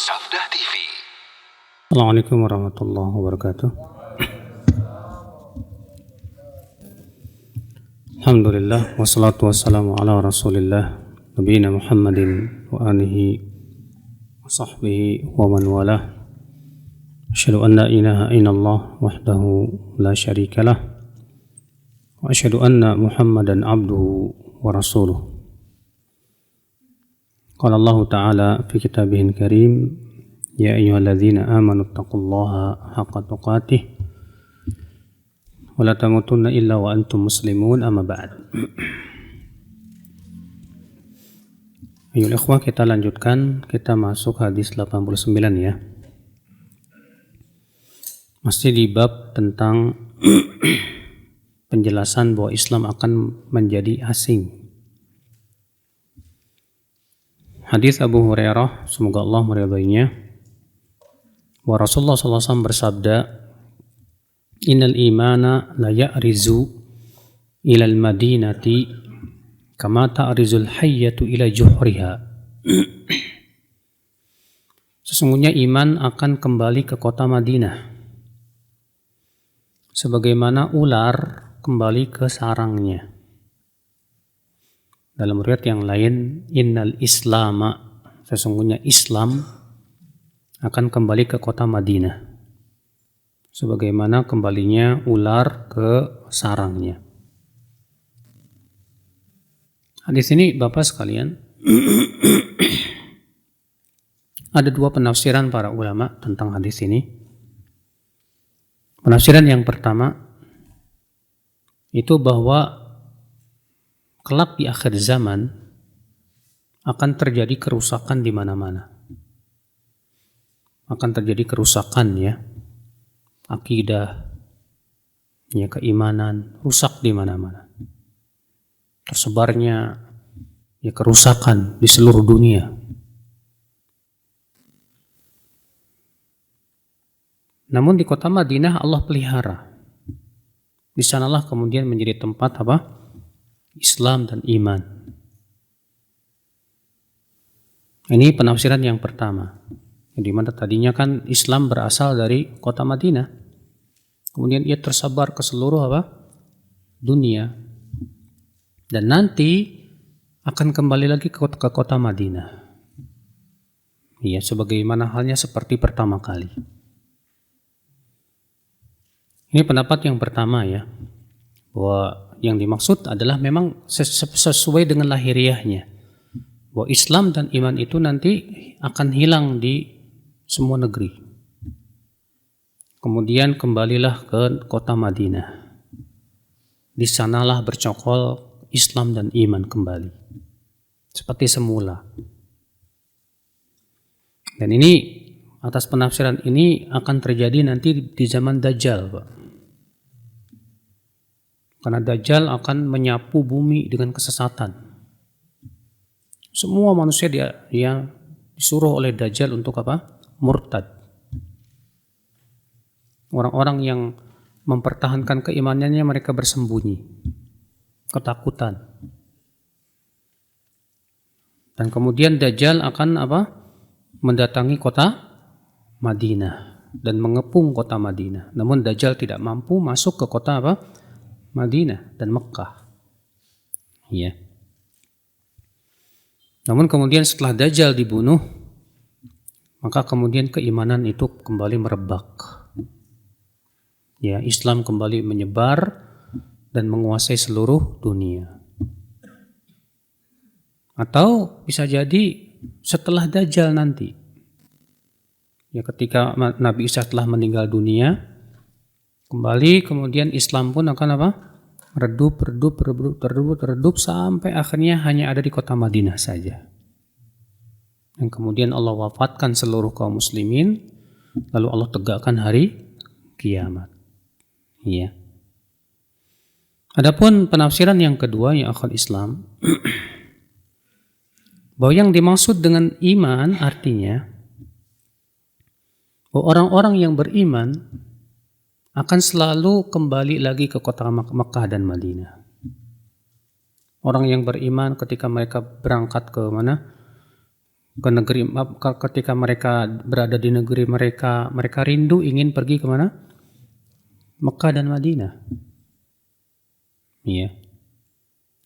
Sabda TV. Assalamualaikum warahmatullahi wabarakatuh. Alhamdulillah wassalatu wassalamu ala rasulillah nabiyina Muhammadin wa alihi wa sahbihi wa man walah. Asyhadu an la ilaha illallah wahdahu la syarikalah wa asyhadu anna Muhammadan abduhu wa rasuluh. Qala Allah Ta'ala fi kitabihil karim, ya ayyuhalladzina amanu taqullaha haqqa tuqatih wa la tamutunna illa wa antum muslimun, amma ba'd. Ayo ikhwah, kita lanjutkan, kita masuk hadis 89 ya. Masih di bab tentang penjelasan bahwa Islam akan menjadi asing. Hadis Abu Hurairah, semoga Allah meridainya, wa Rasulullah SAW bersabda, innal imana la ya'rizu ilal madinati kama ta'rizul hayyatu ila juhriha. Sesungguhnya iman akan kembali ke kota Madinah sebagaimana ular kembali ke sarangnya. Dalam riwayat yang lain, innal islama, sesungguhnya Islam akan kembali ke kota Madinah sebagaimana kembalinya ular ke sarangnya. Hadis ini Bapak sekalian, ada dua penafsiran para ulama tentang hadis ini. Penafsiran yang pertama itu bahwa kelak di akhir zaman akan terjadi kerusakan di mana-mana. Akan terjadi kerusakan ya, akidah, ya keimanan, rusak di mana-mana. Tersebarnya ya kerusakan di seluruh dunia. Namun di kota Madinah Allah pelihara. Di sanalah kemudian menjadi tempat apa? Islam dan iman. Ini penafsiran yang pertama. Di mana tadinya kan Islam berasal dari kota Madinah. Kemudian ia tersebar ke seluruh apa? Dunia. Dan nanti akan kembali lagi ke kota Madinah. Ya, sebagaimana halnya seperti pertama kali. Ini pendapat yang pertama ya. Bahwa yang dimaksud adalah memang sesuai dengan lahiriahnya, bahwa Islam dan iman itu nanti akan hilang di semua negeri. Kemudian kembalilah ke kota Madinah. Di sanalah bercokol Islam dan iman kembali seperti semula. Dan ini, atas penafsiran ini akan terjadi nanti di zaman Dajjal, Pak. Karena Dajjal akan menyapu bumi dengan kesesatan. Semua manusia dia disuruh oleh Dajjal untuk apa? Murtad. Orang-orang yang mempertahankan keimanannya mereka bersembunyi, ketakutan. Dan kemudian Dajjal akan apa? Mendatangi kota Madinah dan mengepung kota Madinah. Namun Dajjal tidak mampu masuk ke kota apa? Madinah dan Mekkah. Ya. Namun kemudian setelah Dajjal dibunuh, maka kemudian keimanan itu kembali merebak. Ya, Islam kembali menyebar dan menguasai seluruh dunia. Atau bisa jadi setelah Dajjal nanti. Ya, ketika Nabi Isa telah meninggal dunia, kembali kemudian Islam pun akan apa? Redup sampai akhirnya hanya ada di kota Madinah saja. Dan kemudian Allah wafatkan seluruh kaum muslimin, lalu Allah tegakkan hari kiamat. Ya. Adapun penafsiran yang kedua ya akhul Islam, bahwa yang dimaksud dengan iman artinya bahwa orang-orang yang beriman akan selalu kembali lagi ke kota Mekkah dan Madinah. Orang yang beriman ketika mereka berangkat ke mana? ke negeri, ketika mereka berada di negeri mereka, mereka rindu ingin pergi kemana? Mekah dan Madinah. Iya.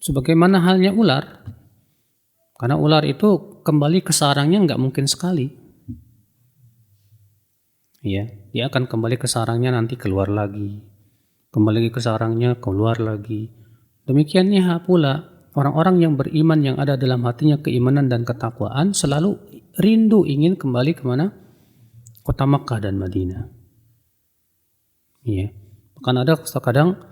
Sebagaimana halnya ular, karena ular itu kembali ke sarangnya nggak mungkin sekali. Iya, dia akan kembali ke sarangnya nanti keluar lagi, kembali ke sarangnya keluar lagi. Demikiannya pula orang-orang yang beriman yang ada dalam hatinya keimanan dan ketakwaan selalu rindu ingin kembali kemana? Kota Makkah dan Madinah. Iya. Bahkan ada kadang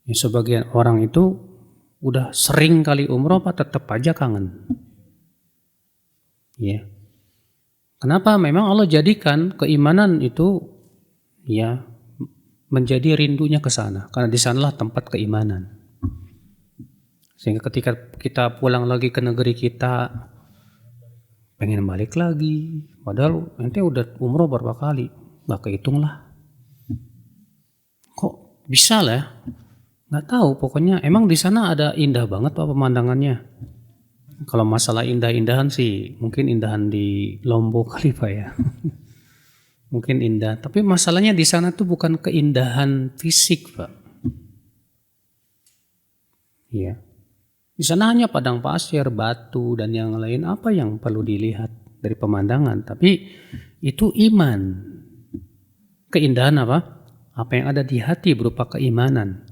ya, sebagian orang itu udah sering kali umroh tetap aja kangen. Iya. Kenapa? Memang Allah jadikan keimanan itu ya menjadi rindunya ke sana, karena di sanalah tempat keimanan. Sehingga ketika kita pulang lagi ke negeri kita, pengen balik lagi. Padahal nanti udah umroh berapa kali, nggak kehitung lah. Kok bisa lah? Nggak tahu. Pokoknya emang di sana ada indah banget pak pemandangannya. Kalau masalah indah-indahan sih, mungkin indahan di Lombok kali pak ya. Mungkin indah. Tapi masalahnya di sana tuh bukan keindahan fisik pak. Iya. Di sana hanya padang pasir, batu, dan yang lain. Apa yang perlu dilihat dari pemandangan? Tapi itu iman. Keindahan apa? Apa yang ada di hati berupa keimanan.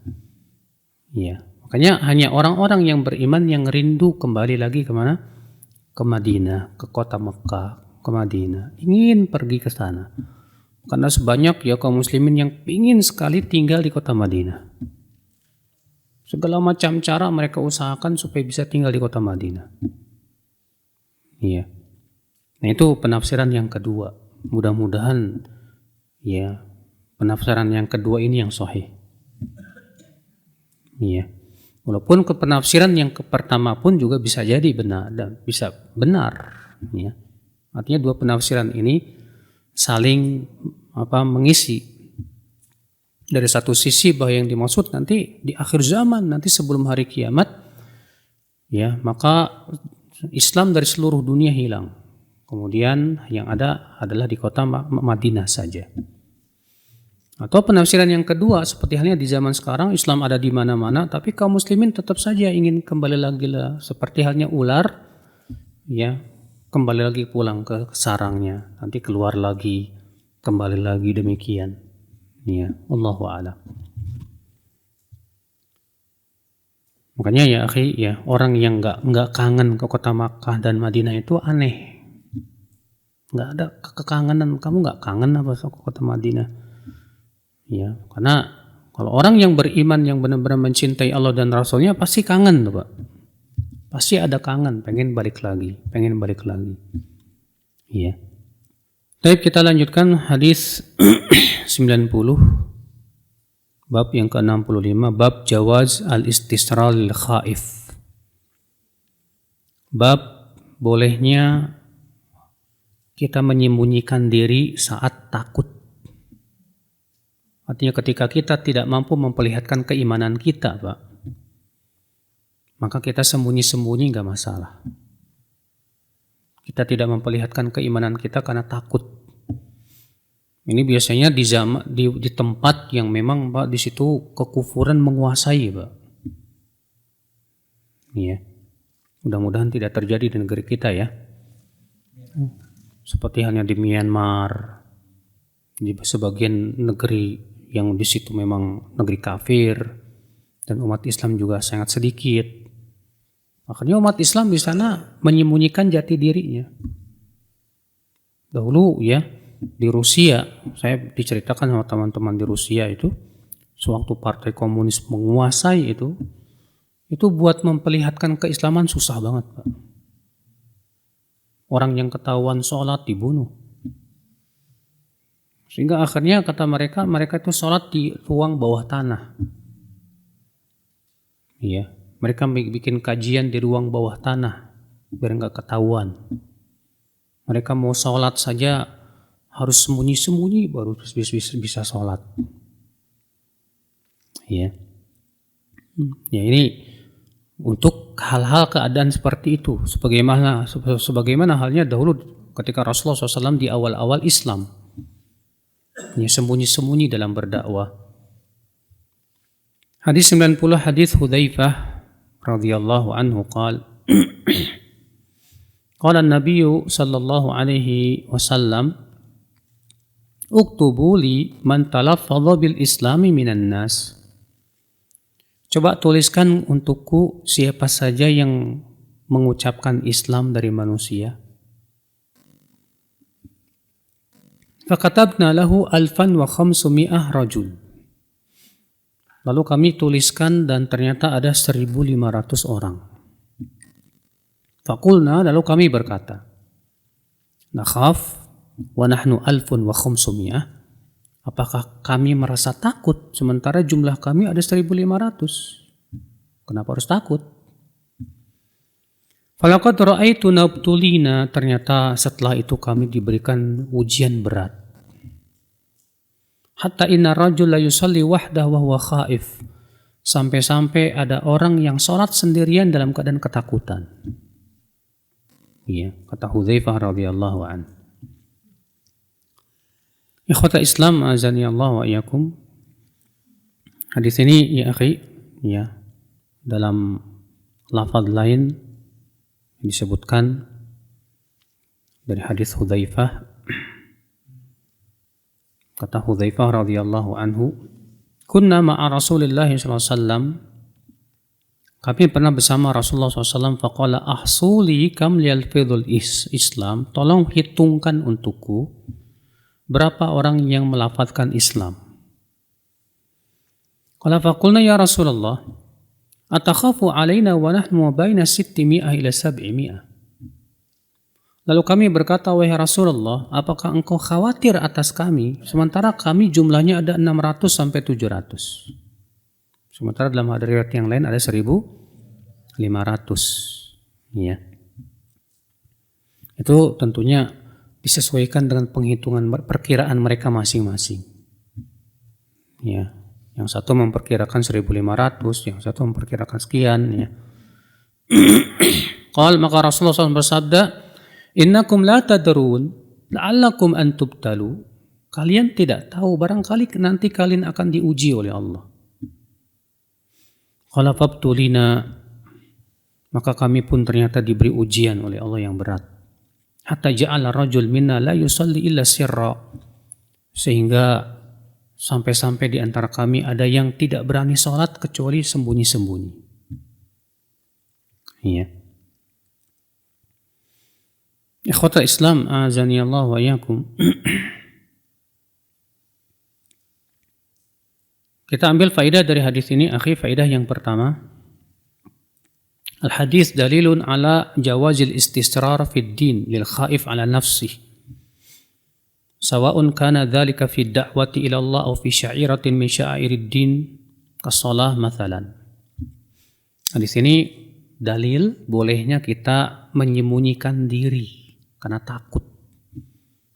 Ya, makanya hanya orang-orang yang beriman yang rindu kembali lagi kemana? Ke Madinah, ke kota Mekah, ke Madinah. Ingin pergi ke sana. Karena sebanyak ya kaum muslimin yang ingin sekali tinggal di kota Madinah. Segala macam cara mereka usahakan supaya bisa tinggal di kota Madinah. Iya. Nah itu penafsiran yang kedua. Mudah-mudahan ya penafsiran yang kedua ini yang sahih. Iya. Walaupun penafsiran yang pertama pun juga bisa jadi benar dan bisa benar. Ya. Artinya dua penafsiran ini saling mengisi. Dari satu sisi bahwa yang dimaksud nanti di akhir zaman, nanti sebelum hari kiamat, ya maka Islam dari seluruh dunia hilang. Kemudian yang ada adalah di kota Madinah saja. Atau penafsiran yang kedua, seperti halnya di zaman sekarang Islam ada di mana-mana, tapi kaum muslimin tetap saja ingin kembali lagi lah, seperti halnya ular, ya kembali lagi pulang ke sarangnya, nanti keluar lagi, kembali lagi demikian. Ya, Allahu a'lam. Makanya ya akhi, ya orang yang nggak kangen ke kota Makkah dan Madinah itu aneh. Nggak ada kekangenan, kamu nggak kangen apa ke kota Madinah? Ya, karena kalau orang yang beriman yang benar-benar mencintai Allah dan Rasulnya pasti kangen tuh Pak. Pasti ada kangen, pengen balik lagi. Iya. Baik, kita lanjutkan hadis 90 bab yang ke-65, bab jawaz al-istisral lil khaif. Bab bolehnya kita menyembunyikan diri saat takut. Artinya ketika kita tidak mampu memperlihatkan keimanan kita, Pak, maka kita sembunyi-sembunyi nggak masalah. Kita tidak memperlihatkan keimanan kita karena takut. Ini biasanya di tempat yang memang Pak di situ kekufuran menguasai, Pak. Iya. Mudah-mudahan tidak terjadi di negeri kita ya. Seperti halnya di Myanmar, di sebagian negeri yang di situ memang negeri kafir dan umat Islam juga sangat sedikit. Makanya umat Islam di sana menyembunyikan jati dirinya. Dahulu ya di Rusia, saya diceritakan sama teman-teman di Rusia itu, sewaktu partai komunis menguasai itu buat memperlihatkan keislaman susah banget Pak. Orang yang ketahuan sholat dibunuh. Sehingga akhirnya kata mereka itu sholat di ruang bawah tanah. Iya, mereka bikin kajian di ruang bawah tanah biar nggak ketahuan. Mereka mau sholat saja harus sembunyi-sembunyi baru bisa sholat. Iya. Ya ini untuk hal-hal keadaan seperti itu, sebagaimana halnya dahulu ketika Rasulullah SAW di awal-awal Islam, sembunyi-sembunyi dalam berdakwah. Hadis 90, hadis Hudzaifah radhiyallahu anhu qala qala an-nabiy sallallahu alaihi wasallam uktubu li man talaffadha bil islami minan nas. Coba tuliskan untukku siapa saja yang mengucapkan Islam dari manusia. Fakatabna lahu 1500 rajul. Lalu kami tuliskan dan ternyata ada 1500 orang. Faqulna, lalu kami berkata, nakhaf wa nahnu 1500. Apakah kami merasa takut sementara jumlah kami ada 1500? Kenapa harus takut? Falaqad ra'aitu nabtulina, ternyata setelah itu kami diberikan ujian berat. Hatta inna rajul la yusalli wahdah wa huwa khaif. Sampai-sampai ada orang yang sholat sendirian dalam keadaan ketakutan. Iya, kata Hudzaifah radhiyallahu anhu. Ikhwata Islam azani Allah wa iyyakum. Hadis ini ya akhi, ya, dalam lafaz lain disebutkan dari hadis Hudzaifah. Kata Hudzaifah radhiyallahu anhu, kunna ma'a Rasulillah sallallahu alaihi wasallam. Kami pernah bersama Rasulullah SAW. Faqala ahsuli kam liyalfidhul Islam. Tolong hitungkan untukku berapa orang yang melafadzkan Islam. Qala faqulna ya Rasulullah, atakhafu alaina wa nahnu baina 600 ila 700. Lalu kami berkata, wahai Rasulullah, apakah engkau khawatir atas kami sementara kami jumlahnya ada 600 sampai 700. Sementara dalam riwayat yang lain ada 1500. Ya. Itu tentunya disesuaikan dengan penghitungan perkiraan mereka masing-masing. Ya, yang satu memperkirakan 1500, yang satu memperkirakan sekian. Ya. Qal, maka Rasulullah SAW bersabda, innakum la tadrun la'allakum an tubtalu. Kalian tidak tahu, barangkali nanti kalian akan diuji oleh Allah. Qala fabtulina, maka kami pun ternyata diberi ujian oleh Allah yang berat. Hatta ja'ala rajul minna la yusalli illa sirra, sehingga sampai-sampai di antara kami ada yang tidak berani sholat kecuali sembunyi-sembunyi. Iya. Ikhwata Islam azani Allah wa iyyakum. Kita ambil faedah dari hadis ini, akhi. Faedah yang pertama, al-hadis dalilun ala jawazil istisrar fid din lil khaif ala nafsih. Sawa'un kana dzalika fi da'wati ila Allah aw fi sya'iratin min sya'airid din kas-shalah mathalan. Hadis ini dalil bolehnya kita menyembunyikan diri karena takut,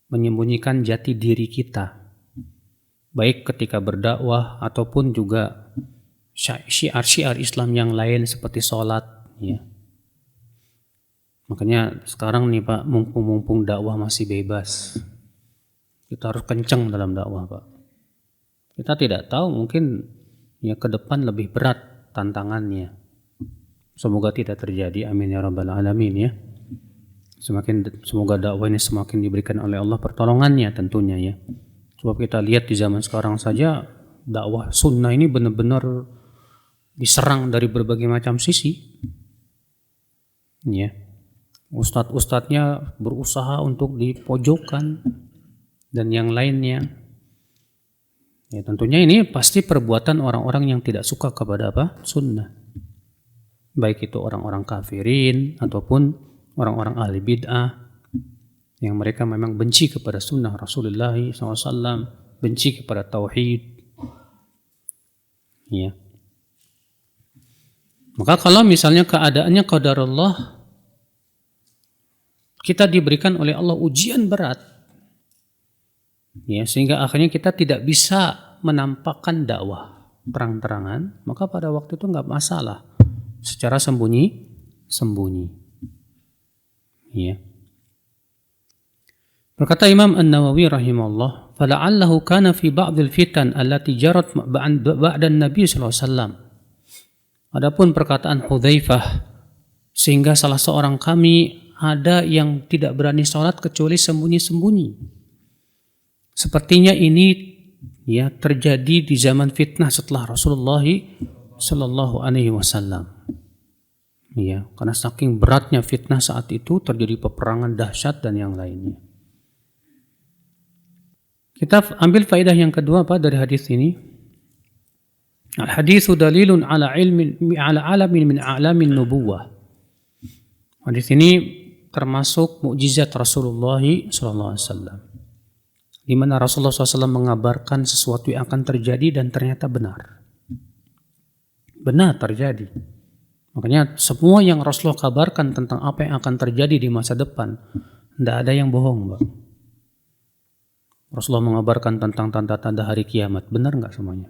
menyembunyikan jati diri kita, baik ketika berdakwah ataupun juga syiar-syiar Islam yang lain seperti sholat. Ya. Makanya sekarang nih Pak, mumpung dakwah masih bebas, kita harus kencang dalam dakwah Pak. Kita tidak tahu, mungkin ya ke depan lebih berat tantangannya. Semoga tidak terjadi, amin ya rabbal alamin ya. Semoga dakwah ini semakin diberikan oleh Allah pertolongannya tentunya ya. Sebab kita lihat di zaman sekarang saja dakwah sunnah ini benar-benar diserang dari berbagai macam sisi. Ya. Ustadz-ustadznya berusaha untuk dipojokkan dan yang lainnya. Ya, tentunya ini pasti perbuatan orang-orang yang tidak suka kepada apa? Sunnah. Baik itu orang-orang kafirin ataupun orang-orang ahli bid'ah yang mereka memang benci kepada sunnah Rasulullah SAW, benci kepada tauhid. Ya. Maka kalau misalnya keadaannya qadarullah, kita diberikan oleh Allah ujian berat, ya, sehingga akhirnya kita tidak bisa menampakkan dakwah terang-terangan, maka pada waktu itu nggak masalah. secara sembunyi. Ya. Berkata Imam An-Nawawi rahimahullah, "Fala'allahu kana fi ba'dil fitan allati jarat ba'da Nabi sallallahu alaihi wasallam." Adapun perkataan Hudzaifah, sehingga salah seorang kami ada yang tidak berani sholat kecuali sembunyi-sembunyi. Sepertinya ini ya terjadi di zaman fitnah setelah Rasulullah sallallahu alaihi wasallam. Ya, karena saking beratnya fitnah saat itu terjadi peperangan dahsyat dan yang lainnya. Kita ambil faedah yang kedua apa dari hadis ini? Al-haditsu dalilun ala alamin min a'lamin nubuwah. Hadis ini termasuk mukjizat Rasulullah sallallahu alaihi wasallam. Di mana Rasulullah SAW mengabarkan sesuatu yang akan terjadi dan ternyata benar. Benar terjadi. Makanya semua yang Rasulullah kabarkan tentang apa yang akan terjadi di masa depan, tidak ada yang bohong, Mbak. Rasulullah mengabarkan tentang tanda-tanda hari kiamat. Benar nggak semuanya?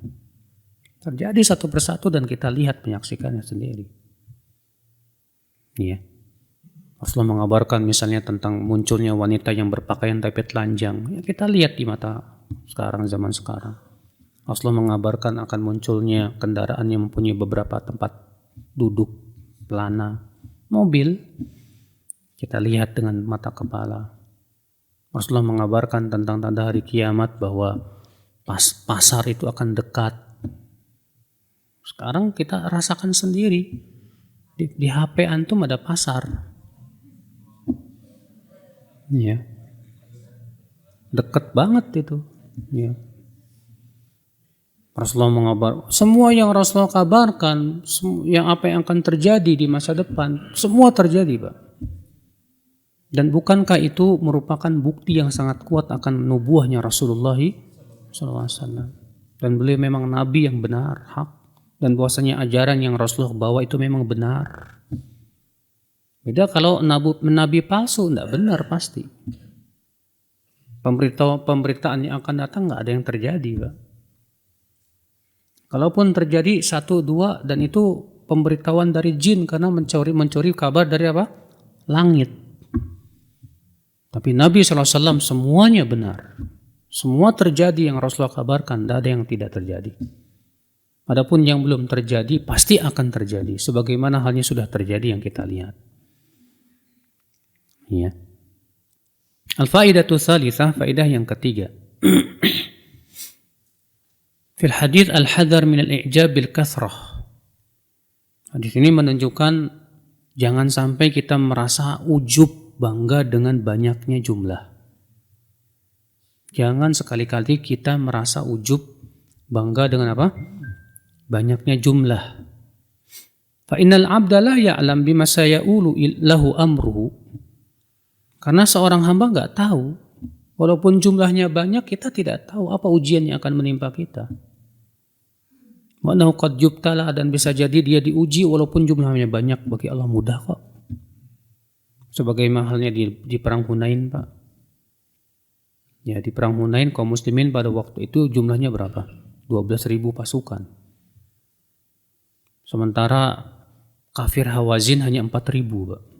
Terjadi satu persatu dan kita lihat menyaksikannya sendiri. Iya. Rasulullah mengabarkan misalnya tentang munculnya wanita yang berpakaian tapi telanjang. Ya, kita lihat di mata sekarang, zaman sekarang. Rasulullah mengabarkan akan munculnya kendaraan yang mempunyai beberapa tempat duduk, pelana, mobil. Kita lihat dengan mata kepala. Rasulullah mengabarkan tentang tanda hari kiamat bahwa pasar itu akan dekat. Sekarang kita rasakan sendiri. Di HP antum ada pasar. Ya. Dekat banget itu. Ya. Rasulullah mengabar semua yang Rasulullah kabarkan, yang apa yang akan terjadi di masa depan, semua terjadi, Pak. Dan bukankah itu merupakan bukti yang sangat kuat akan nubuahnya Rasulullah SAW? Dan beliau memang nabi yang benar, hak, dan bahwasanya ajaran yang Rasulullah bawa itu memang benar. Beda kalau nabi palsu, tidak benar pasti. Pemberitaan yang akan datang nggak ada yang terjadi, Pak. Kalaupun terjadi 1, 2 dan itu pemberitahuan dari jin karena mencuri kabar dari apa? Langit. Tapi Nabi SAW semuanya benar. Semua terjadi yang Rasulullah kabarkan, tidak ada yang tidak terjadi. Adapun yang belum terjadi pasti akan terjadi, sebagaimana halnya sudah terjadi yang kita lihat. Ya. Al-faidatu tsalitsah, faedah yang ketiga. Fil hadits al-hadar min al-i'jab bil kathrah. Hadis ini menunjukkan jangan sampai kita merasa ujub, bangga dengan banyaknya jumlah. Jangan sekali-kali kita merasa ujub, bangga dengan apa? Banyaknya jumlah. Fa innal 'abda la ya'lam bima sayaqulu lahu amruhu. Karena seorang hamba enggak tahu, walaupun jumlahnya banyak, kita tidak tahu apa ujian yang akan menimpa kita. Wa annahu qad yubtala, dan bisa jadi dia diuji walaupun jumlahnya banyak, bagi Allah mudah kok. Sebagaimana halnya di perang Hunain, Pak. Ya, di perang Hunain kaum muslimin pada waktu itu jumlahnya berapa? 12.000 pasukan. Sementara kafir Hawazin hanya 4.000, Pak.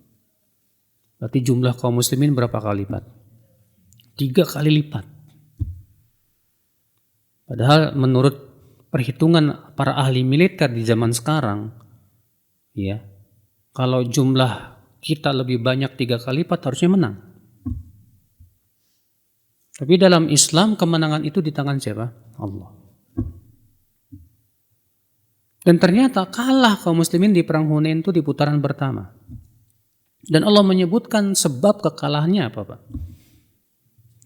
Berarti jumlah kaum muslimin berapa kali lipat? 3 kali lipat. Padahal menurut perhitungan para ahli militer di zaman sekarang, ya, kalau jumlah kita lebih banyak 3 kali lipat harusnya menang. Tapi dalam Islam kemenangan itu di tangan siapa? Allah. Dan ternyata kalah kaum muslimin di perang Hunain itu di putaran pertama. Dan Allah menyebutkan sebab kekalahannya apa, Pak?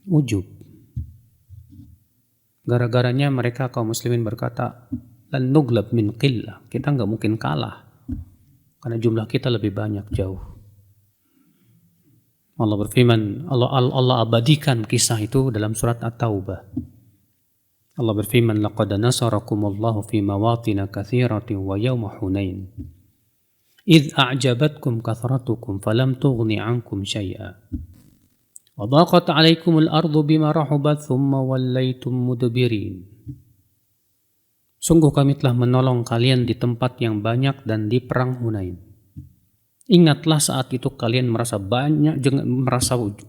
Ujub. Gara-garanya mereka kaum muslimin berkata, lan nuglab min qillah. Kita nggak mungkin kalah karena jumlah kita lebih banyak jauh. Allah berfirman, Allah abadikan kisah itu dalam surat At-Taubah. Allah berfirman, laqad nasarakumullahu fi mawatin katsiratin wa yawma Hunain idh a'jabatkum kathratukum falam tughni 'ankum syai'a wa dhaqat 'alaikumul ardu bima rahabat thumma wallaytum mudbirin. Sungguh kami telah menolong kalian di tempat yang banyak dan di perang Hunain. Ingatlah saat itu kalian merasa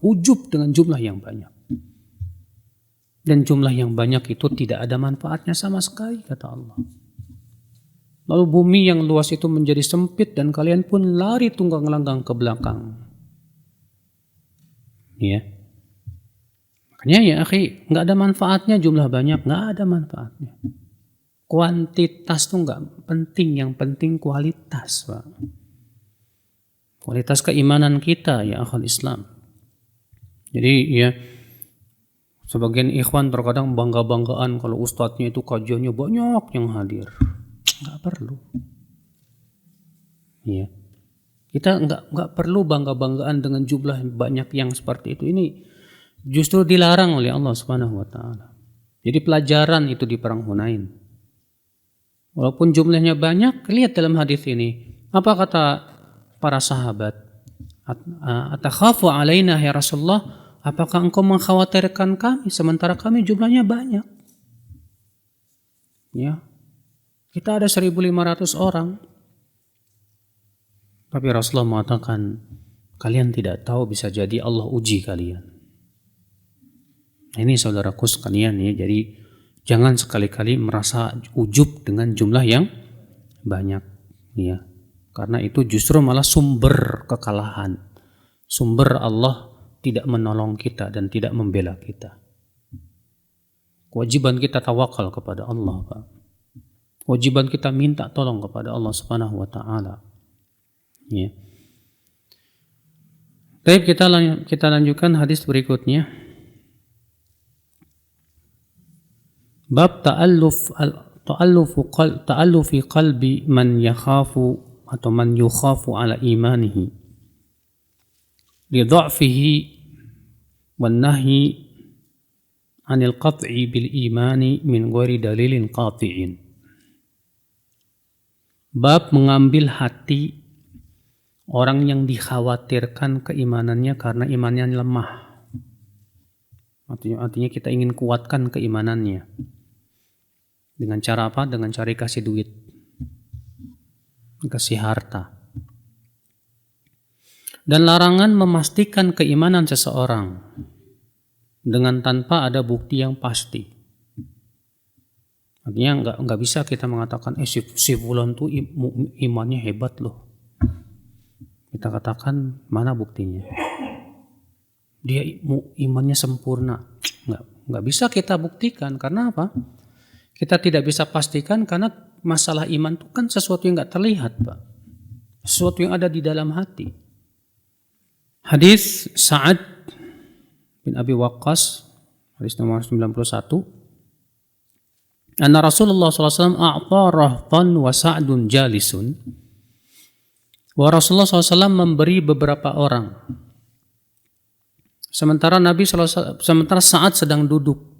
ujub dengan jumlah yang banyak. Dan jumlah yang banyak itu tidak ada manfaatnya sama sekali, kata Allah. Lalu bumi yang luas itu menjadi sempit dan kalian pun lari tunggang langgang ke belakang. Ya. Makanya ya akhi, nggak ada manfaatnya jumlah banyak, nggak ada manfaatnya. Kuantitas tuh nggak penting, yang penting kualitas, Pak. Kualitas keimanan kita ya akhul Islam. Jadi ya sebagian ikhwan terkadang bangga-banggaan kalau ustadznya itu kajiannya banyak yang hadir. Nggak perlu. Ya. Kita nggak perlu bangga-banggaan dengan jumlah banyak yang seperti itu. Ini justru dilarang oleh Allah Subhanahu wa taala. Jadi pelajaran itu di perang Hunain. Walaupun jumlahnya banyak, lihat dalam hadis ini. Apa kata para sahabat? Atakhafu alaina ya Rasulullah? Apakah engkau mengkhawatirkan kami sementara kami jumlahnya banyak? Ya. Kita ada 1.500 orang. Tapi Rasulullah mengatakan, kalian tidak tahu bisa jadi Allah uji kalian. Ini saudaraku sekalian ya, jadi jangan sekali-kali merasa ujub dengan jumlah yang banyak, ya. Karena itu justru malah sumber kekalahan. Sumber Allah tidak menolong kita dan tidak membela kita. Kewajiban kita tawakal kepada Allah, Pak. Kewajiban kita minta tolong kepada Allah Subhanahu wa taala. Ya. Baik, kita lanjutkan hadis berikutnya. Bab ta'allufi qalbi man yakhafu atau man yukhafu ala imanihi li dha'fihi wan nahyi anil qat'i bil imani min ghairi dalilin qati'in. Bab mengambil hati orang yang dikhawatirkan keimanannya karena imannya lemah. Artinya kita ingin kuatkan keimanannya. Dengan cara apa? Dengan cara kasih duit, kasih harta. Dan larangan memastikan keimanan seseorang dengan tanpa ada bukti yang pasti. Artinya nggak bisa kita mengatakan si fulan tuh imannya hebat loh. Kita katakan mana buktinya? Dia imannya sempurna. Nggak bisa kita buktikan. Karena apa? Kita tidak bisa pastikan karena masalah iman itu kan sesuatu yang nggak terlihat, Pak. Sesuatu yang ada di dalam hati. Hadis Sa'ad bin Abi Waqqas, hadis nomor 91. Anna Rasulullah SAW a'ta rahtan wa Sa'dun jalisun. Wa Rasulullah SAW memberi beberapa orang. Sementara Sa'ad sedang duduk.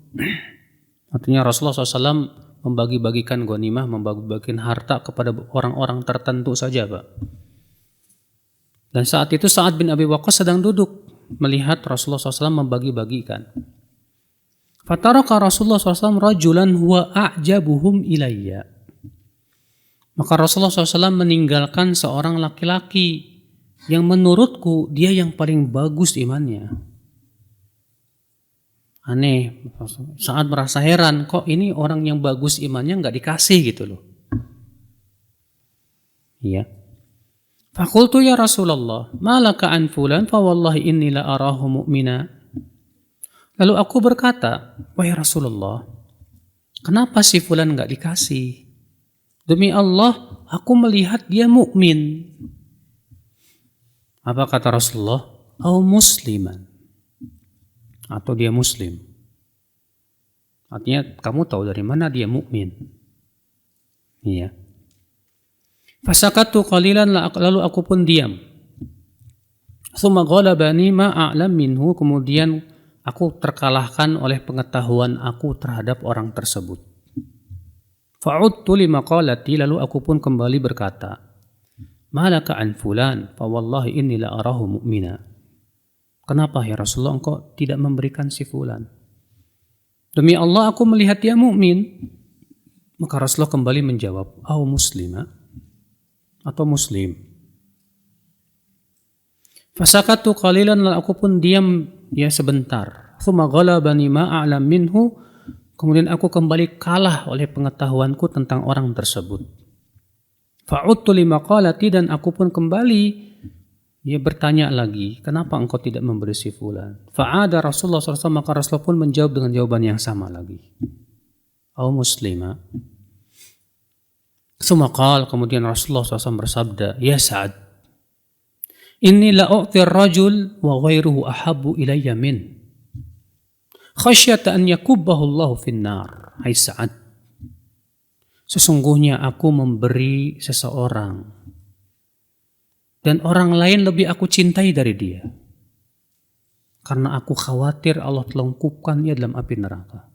Artinya Rasulullah SAW membagi-bagikan ghanimah, membagi-bagikan harta kepada orang-orang tertentu saja, Pak. Dan saat itu Sa'ad bin Abi Waqqas sedang duduk melihat Rasulullah SAW membagi-bagikan. Fataraka Rasulullah SAW rajulan huwa a'jabuhum ilayya. Maka Rasulullah SAW meninggalkan seorang laki-laki yang menurutku dia yang paling bagus imannya. Aneh, saat merasa heran, kok ini orang yang bagus imannya nggak dikasih gitu loh. Iya. Fakultu ya Rasulullah, malaka an fulan fa wallahi inni la arahu mu'mina. Lalu aku berkata, wahai Rasulullah, kenapa si fulan nggak dikasih? Demi Allah, aku melihat dia mukmin. Apa kata Rasulullah? Au musliman. Atau dia muslim. Artinya kamu tahu dari mana dia mukmin. Iya. Fasakatu qalilan lalu aku pun diam. Tsumma ghalabani ma a'lam minhu, kemudian aku terkalahkan oleh pengetahuan aku terhadap orang tersebut. Fa'udtu limaqalati, lalu aku pun kembali berkata, malaka an fulan fa wallahi inni la arahu mu'mina. Kenapa ya Rasulullah engkau tidak memberikan si fulan? Demi Allah aku melihat dia mukmin. Maka Rasulullah kembali menjawab, "Au muslima," atau muslim. Fasakatu qalilan, lalu aku pun diam ya sebentar. Tsumma ghalabani ma a'lam minhu, kemudian aku kembali kalah oleh pengetahuanku tentang orang tersebut. Fa'udtu limaqalati, dan aku pun kembali ya bertanya lagi, kenapa engkau tidak memberi si fulan? Fa'ada Rasulullah SAW, maka Rasulullah pun menjawab dengan jawaban yang sama lagi. Au muslima. Sumakal, kemudian Rasulullah SAW bersabda, "Ya Sa'ad, inni la'u'tir rajul wa ghairuhu ahabbu ilayya min, khasyata an yakubbahu Allahu finnar." Hai Sa'ad, sesungguhnya aku memberi seseorang dan orang lain lebih aku cintai dari dia, karena aku khawatir Allah telungkupkannya dalam api neraka.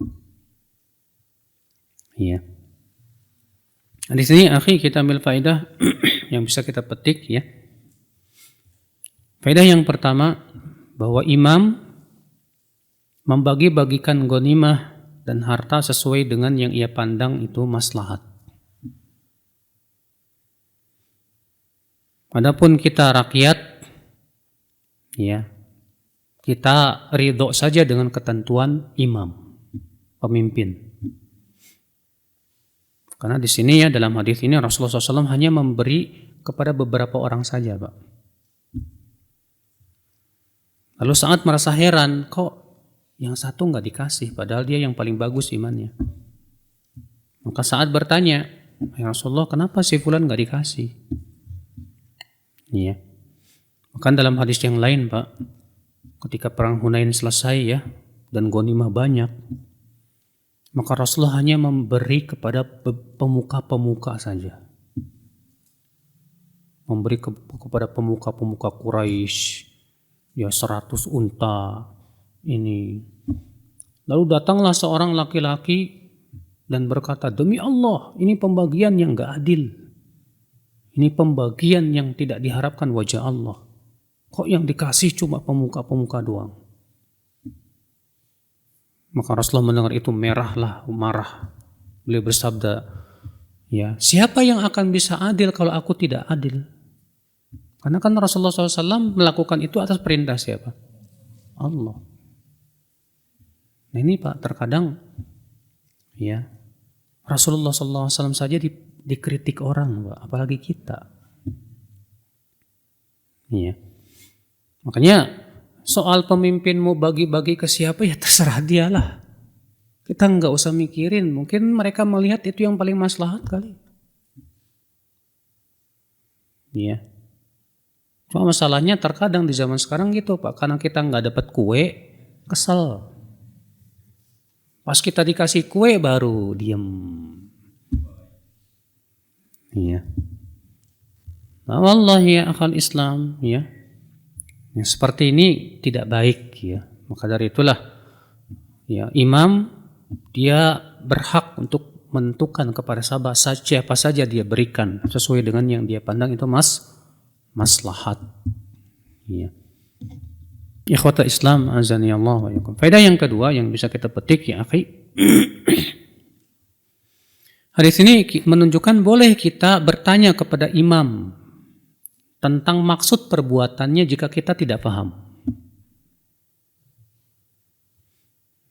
Ya. Di sini akhi kita ambil faedah yang bisa kita petik ya. Faedah yang pertama, bahwa imam membagi-bagikan ghanimah dan harta sesuai dengan yang ia pandang itu maslahat. Adapun kita rakyat, ya, kita ridho saja dengan ketentuan imam, pemimpin. Karena di sini ya, dalam hadis ini Rasulullah SAW hanya memberi kepada beberapa orang saja, Pak. Lalu sangat merasa heran, kok yang satu nggak dikasih, padahal dia yang paling bagus imannya. Maka saat bertanya, ya Rasulullah, kenapa si fulan nggak dikasih? Iya. Maka dalam hadis yang lain, Pak, ketika perang Hunain selesai ya, dan ghanimah banyak, maka Rasulullah hanya memberi kepada pemuka-pemuka saja. Memberi kepada pemuka-pemuka Quraisy, ya 100 unta ini. Lalu datanglah seorang laki-laki dan berkata, "Demi Allah, ini pembagian yang gak adil. Ini pembagian yang tidak diharapkan wajah Allah. Kok yang dikasih cuma pemuka-pemuka doang?" Maka Rasulullah mendengar itu marah. Beliau bersabda, ya, siapa yang akan bisa adil kalau aku tidak adil? Karena kan Rasulullah SAW melakukan itu atas perintah siapa? Allah. Nah ini Pak, terkadang ya Rasulullah SAW saja dikritik orang, Pak, apalagi kita. Ya. Makanya soal pemimpin mau bagi-bagi ke siapa, ya terserah dialah. Kita nggak usah mikirin. Mungkin mereka melihat itu yang paling maslahat kali. Iya. Cuma masalahnya terkadang di zaman sekarang gitu Pak. Karena kita nggak dapat kue, kesel. Pas kita dikasih kue baru diem. Iya. Nah, wallahi ya akal Islam ya. Yang seperti ini tidak baik ya. Maka dari itulah ya imam dia berhak untuk menentukan kepada siapa saja dia berikan sesuai dengan yang dia pandang itu maslahat. Ya. Ikhwata Islam azani Allah wa yakum. Faedah yang kedua yang bisa kita petik ya akhi. Hadis ini menunjukkan boleh kita bertanya kepada imam tentang maksud perbuatannya jika kita tidak paham.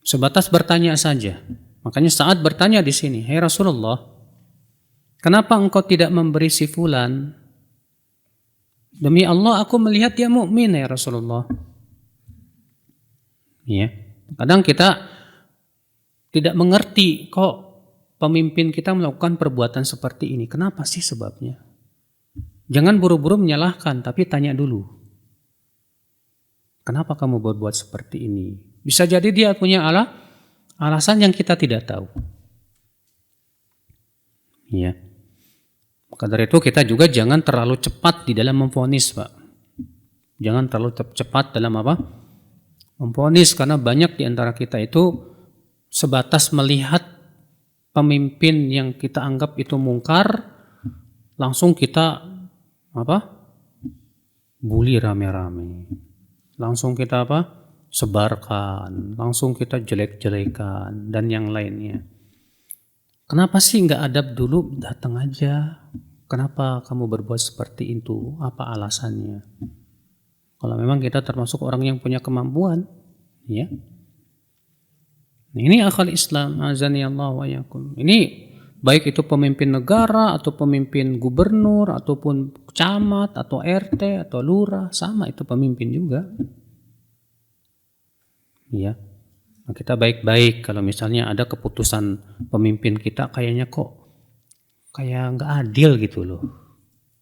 Sebatas bertanya saja. Makanya saat bertanya di sini, "Hai Rasulullah, kenapa engkau tidak memberi si fulan? Demi Allah aku melihat dia mukmin ya Rasulullah." Ya. Kadang kita tidak mengerti kok pemimpin kita melakukan perbuatan seperti ini. Kenapa sih sebabnya? Jangan buru-buru menyalahkan, tapi tanya dulu. Kenapa kamu berbuat seperti ini? Bisa jadi dia punya alasan yang kita tidak tahu. Ya. Maka dari itu kita juga jangan terlalu cepat di dalam memvonis, Pak. Jangan terlalu cepat dalam memvonis, karena banyak di antara kita itu sebatas melihat pemimpin yang kita anggap itu mungkar, langsung kita bully rame-rame, langsung kita sebarkan, langsung kita jelek-jelekan dan yang lainnya. Kenapa sih nggak adab dulu, datang aja? Kenapa kamu berbuat seperti itu? Apa alasannya? Kalau memang kita termasuk orang yang punya kemampuan, ya. Ini akal Islam, azani Allah wa yakum. Ini baik itu pemimpin negara atau pemimpin gubernur ataupun camat atau RT atau lurah, sama itu pemimpin juga. Ya. Nah, kita baik-baik kalau misalnya ada keputusan pemimpin kita kayaknya kok kayak nggak adil gitu loh.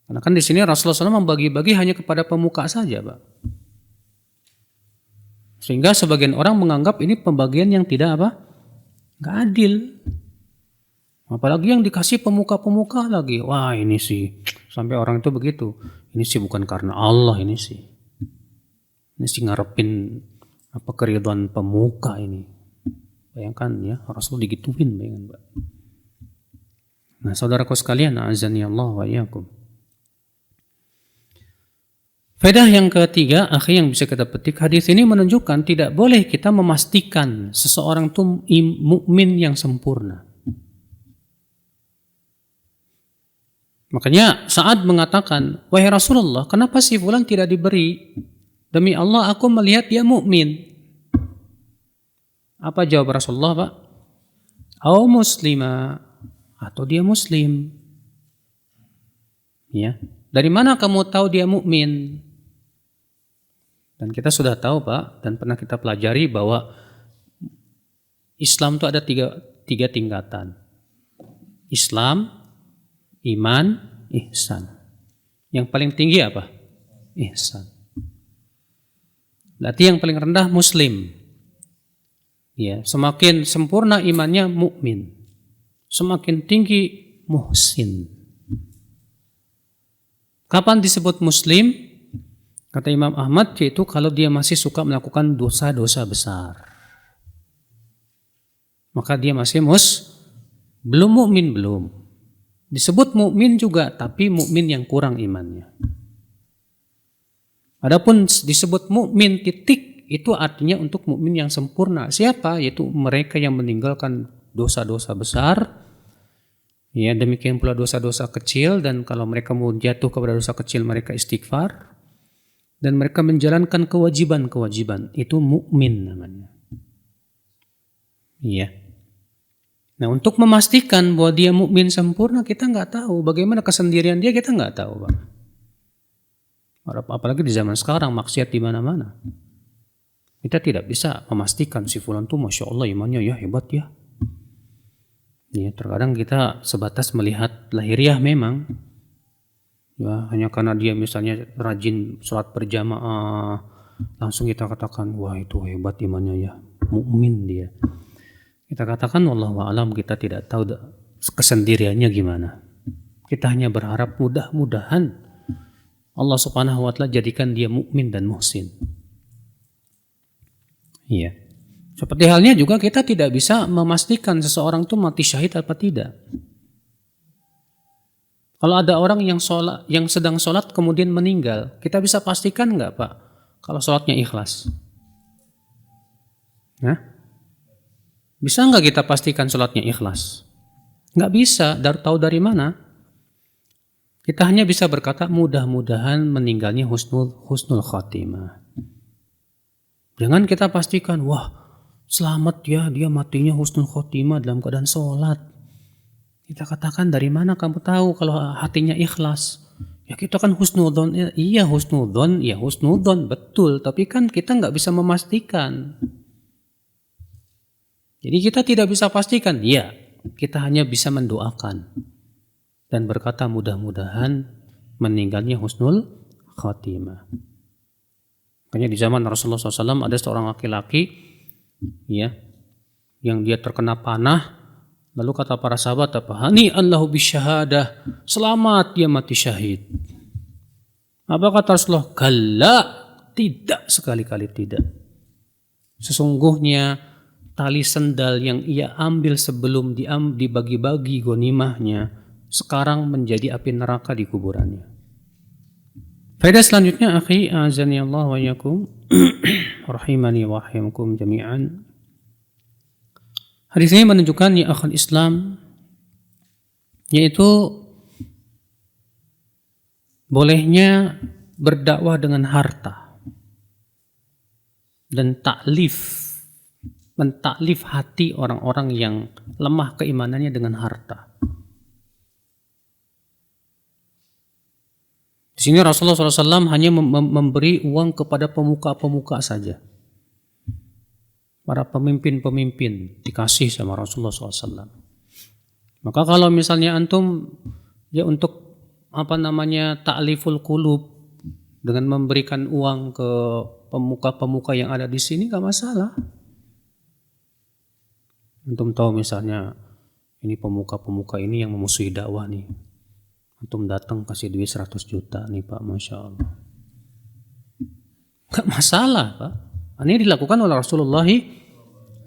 Karena kan di sini Rasulullah SAW membagi-bagi hanya kepada pemuka saja, Pak. Sehingga sebagian orang menganggap ini pembagian yang tidak apa? Nggak adil. Apalagi yang dikasih pemuka-pemuka lagi. Wah ini sih, sampai orang itu begitu. Ini sih bukan karena Allah ini sih. Ini sih ngarepin apa keridhaan pemuka ini. Bayangkan ya, Rasul digituin, bayangkan Pak. Nah saudaraku sekalian, azani Allah wa iyyakum. Faedah yang ketiga, akhir yang bisa kita petik, hadis ini menunjukkan tidak boleh kita memastikan seseorang itu mukmin yang sempurna. Makanya Sa'ad mengatakan, wahai Rasulullah, kenapa si fulan tidak diberi? Demi Allah, aku melihat dia mukmin. Apa jawab Rasulullah, Pak? Au muslima, atau dia muslim. Ya, dari mana kamu tahu dia mukmin? Dan kita sudah tahu, Pak, dan pernah kita pelajari bahwa Islam itu ada tiga tingkatan. Islam, iman, ihsan. Yang paling tinggi apa? Ihsan. Berarti yang paling rendah muslim. Ya, semakin sempurna imannya mukmin. Semakin tinggi muhsin. Kapan disebut muslim? Kata Imam Ahmad, yaitu kalau dia masih suka melakukan dosa-dosa besar. Maka dia masih belum mukmin belum. Disebut mukmin juga, tapi mukmin yang kurang imannya. Adapun disebut mukmin titik, itu artinya untuk mukmin yang sempurna. Siapa? Yaitu mereka yang meninggalkan dosa-dosa besar. Ya, demikian pula dosa-dosa kecil, dan kalau mereka mau jatuh kepada dosa kecil mereka istighfar. Dan mereka menjalankan kewajiban-kewajiban. Itu mukmin namanya. Iya. Nah, untuk memastikan bahwa dia mukmin sempurna, kita nggak tahu. Bagaimana kesendirian dia, kita nggak tahu, Pak. Apalagi di zaman sekarang, maksiat di mana-mana. Kita tidak bisa memastikan si fulan tuh Masya Allah imannya ya hebat ya. Ya, terkadang kita sebatas melihat lahiriah memang. Ya, hanya karena dia misalnya rajin sholat berjamaah, langsung kita katakan, wah itu hebat imannya ya, mukmin dia. Kita katakan, wallahu a'lam, kita tidak tahu kesendiriannya gimana. Kita hanya berharap mudah-mudahan Allah Subhanahu wa Ta'ala jadikan dia mukmin dan muhsin. Iya. Seperti halnya juga kita tidak bisa memastikan seseorang itu mati syahid apa tidak. Kalau ada orang yang sedang sholat kemudian meninggal, kita bisa pastikan nggak, Pak, kalau sholatnya ikhlas? Nah, bisa nggak kita pastikan sholatnya ikhlas? Nggak bisa. Tahu dari mana? Kita hanya bisa berkata mudah-mudahan meninggalnya husnul khatimah. Jangan kita pastikan, wah selamat ya, dia matinya husnul khatimah dalam keadaan sholat. Kita katakan, dari mana kamu tahu kalau hatinya ikhlas? Ya kita kan husnudon, iya husnudon, ya husnudon, betul. Tapi kan kita nggak bisa memastikan. Jadi kita tidak bisa pastikan, ya kita hanya bisa mendoakan. Dan berkata mudah-mudahan meninggalnya husnul khatimah. Makanya di zaman Rasulullah SAW ada seorang laki-laki ya, yang dia terkena panah. Lalu kata para sahabat apa? Hani'an lahu bisyahadah. Selamat dia mati syahid. Apa kata Rasulullah? Kalla, tidak, sekali-kali tidak. Sesungguhnya tali sendal yang ia ambil sebelum dibagi-bagi ghanimahnya sekarang menjadi api neraka di kuburannya. Faedah selanjutnya, akhi azani Allah wa yakum rahimani wa rahimakum jami'an. Hadis ini menunjukkan ya akhul Islam, yaitu bolehnya berdakwah dengan harta dan mentaklif hati orang-orang yang lemah keimanannya dengan harta. Di sini Rasulullah SAW hanya memberi uang kepada pemuka-pemuka saja. Para pemimpin-pemimpin dikasih sama Rasulullah SAW. Maka kalau misalnya antum ya untuk ta'liful qulub dengan memberikan uang ke pemuka-pemuka yang ada di sini gak masalah. Antum tahu misalnya ini pemuka-pemuka ini yang memusuhi dakwah nih. Antum datang kasih duit 100 juta nih Pak, Masya Allah. Gak masalah Pak. Ini dilakukan oleh Rasulullah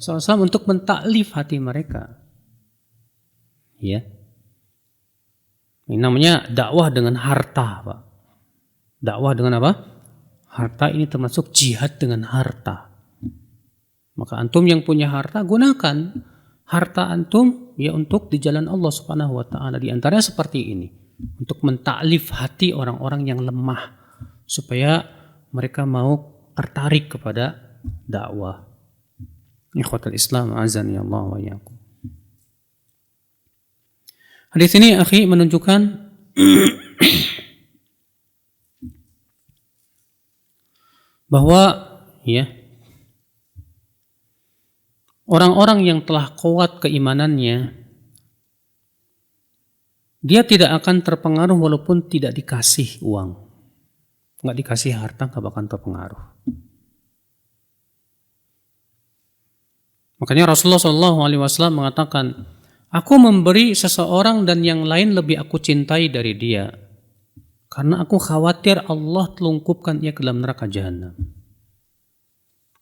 SAW untuk mentaklif hati mereka. Ya. Ini namanya dakwah dengan harta Pak. Dakwah dengan apa? Harta ini termasuk jihad dengan harta. Maka antum yang punya harta, gunakan harta antum ya untuk di jalan Allah Subhanahu wa taala. Di antaranya seperti ini, untuk mentaklif hati orang-orang yang lemah supaya mereka mau tertarik kepada dakwah. Ikhwatul Islam, azani Allah wa iyyakum. Hadis ini akhi menunjukkan bahwa ya orang-orang yang telah kuat keimanannya, dia tidak akan terpengaruh walaupun tidak dikasih uang. Nggak dikasih harta nggak bakal terpengaruh. Makanya Rasulullah SAW mengatakan, aku memberi seseorang dan yang lain lebih aku cintai dari dia, karena aku khawatir Allah telungkupkan ia ke dalam neraka jahanam.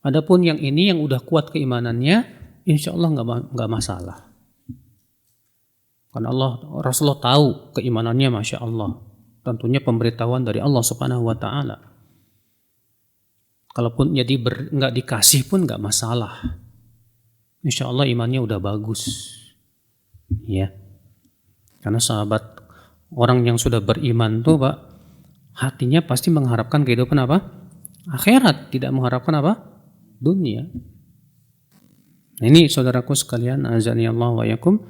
Adapun yang ini yang udah kuat keimanannya, insya Allah nggak masalah. Karena Rasulullah tahu keimanannya, Masya Allah. Tentunya pemberitahuan dari Allah Subhanahu wa taala. Kalaupun jadi nggak dikasih pun nggak masalah. Insya Allah imannya udah bagus. Ya. Karena sahabat orang yang sudah beriman tuh Pak, hatinya pasti mengharapkan kehidupan apa? Akhirat, tidak mengharapkan apa? Dunia. Nah, ini saudaraku sekalian, azani Allah wa iyyakum,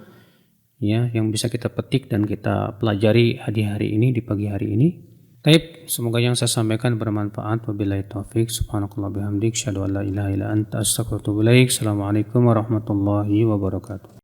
ya, yang bisa kita petik dan kita pelajari di hari ini, di pagi hari ini. Taib, semoga yang saya sampaikan bermanfaat. Wabillahi taufik. Subhanakallah bihamdik, syahadu an la ilaha illa anta, astaghfiruka wa atubu ilaik. Assalamualaikum warahmatullahi wabarakatuh.